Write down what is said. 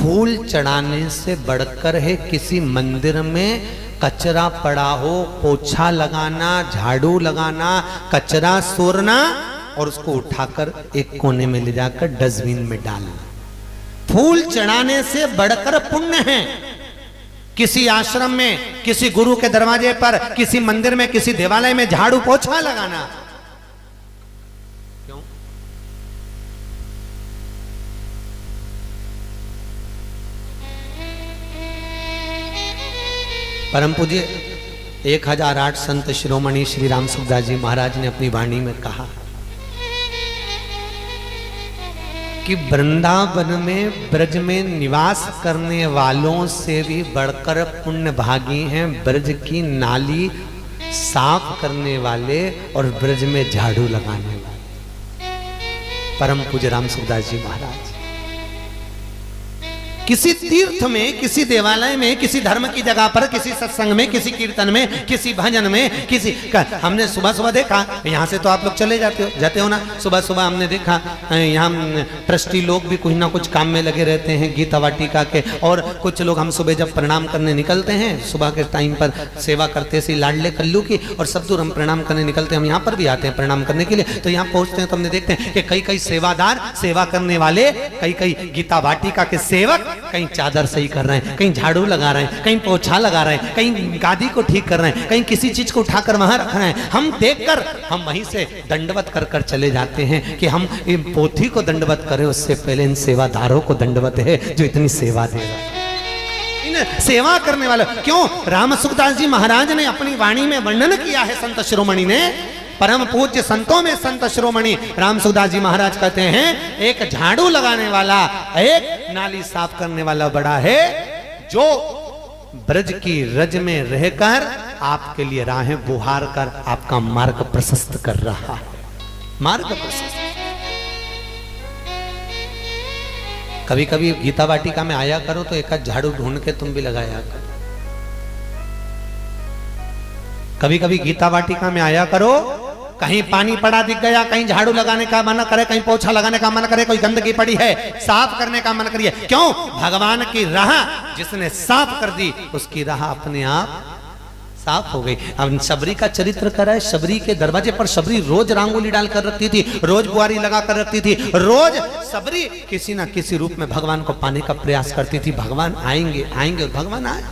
फूल चढ़ाने से बढ़कर है किसी मंदिर में कचरा पड़ा हो, पोछा लगाना, झाड़ू लगाना, कचरा सोरना और उसको उठाकर एक कोने में ले जाकर डस्टबिन में डालना। फूल चढ़ाने से बढ़कर पुण्य है किसी आश्रम में, किसी गुरु के दरवाजे पर, किसी मंदिर में, किसी देवालय में झाड़ू पोछा लगाना। क्यों? परम पूज्य 1008 संत शिरोमणि श्री राम सुखदास जी महाराज ने अपनी वाणी में कहा कि वृंदावन में, ब्रज में निवास करने वालों से भी बढ़कर पुण्य भागी हैं ब्रज की नाली साफ करने वाले और ब्रज में झाड़ू लगाने वाले। परम पूज्य राम सुखदास जी महाराज किसी तीर्थ में, किसी देवालय में, किसी धर्म की जगह पर, किसी सत्संग में, किसी कीर्तन में, किसी भजन में, किसी हमने सुबह सुबह देखा, यहाँ से तो आप लोग चले जाते हो ना, सुबह सुबह हमने देखा यहाँ ट्रस्टी लोग भी कुछ ना कुछ काम में लगे रहते हैं गीता वाटिका के। और कुछ लोग, हम सुबह जब प्रणाम करने निकलते हैं, सुबह के टाइम पर सेवा करते सी लाडले कल्लू की, और सब दूर हम प्रणाम करने निकलते हैं। हम यहाँ पर भी आते हैं प्रणाम करने के लिए, तो यहाँ पहुंचते हैं तो हमने देखते हैं कि कई सेवादार, सेवा करने वाले, कई गीता वाटिका के सेवक कहीं चादर सही कर रहे हैं, कहीं झाड़ू लगा रहे हैं, कहीं पोछा लगा रहे हैं, कहीं गादी को ठीक कर रहे हैं, कहीं किसी चीज को उठाकर वहां रख रहे हैं। हम देखकर हम वहीं से दंडवत कर चले जाते हैं कि हम इन पोथी को दंडवत करें, उससे पहले इन सेवादारों को दंडवत है जो इतनी सेवा दे रहा है, इन सेवा करने वाले। क्यों? राम सुखदास जी महाराज ने अपनी वाणी में वर्णन किया है, संत शिरोमणि ने, परम पूज्य संतों में संत शिरोमणि राम सुखदास जी महाराज कहते हैं, एक झाड़ू लगाने वाला, एक नाली साफ करने वाला बड़ा है जो ब्रज की रज में रहकर आपके लिए राहें बुहार कर आपका मार्ग प्रशस्त कर रहा है, मार्ग प्रशस्त। कभी कभी गीता वाटिका में आया करो तो एक झाड़ू ढूंढ के तुम भी लगाया करो। कभी कभी गीता वाटिका में आया करो, कहीं पानी पड़ा दिख गया, कहीं झाड़ू लगाने का मन करे, कहीं पोछा लगाने का मन करे, कोई गंदगी पड़ी है साफ करने का मन करिए। क्यों? भगवान की राह जिसने साफ कर दी उसकी राह अपने आप साफ हो गई। अब शबरी का चरित्र करा है, शबरी के दरवाजे पर शबरी रोज रंगोली डाल कर रखती थी, रोज बुआरी लगा कर रखती थी, रोज शबरी किसी ना किसी रूप में भगवान को पाने का प्रयास करती थी। भगवान आएंगे और भगवान आए।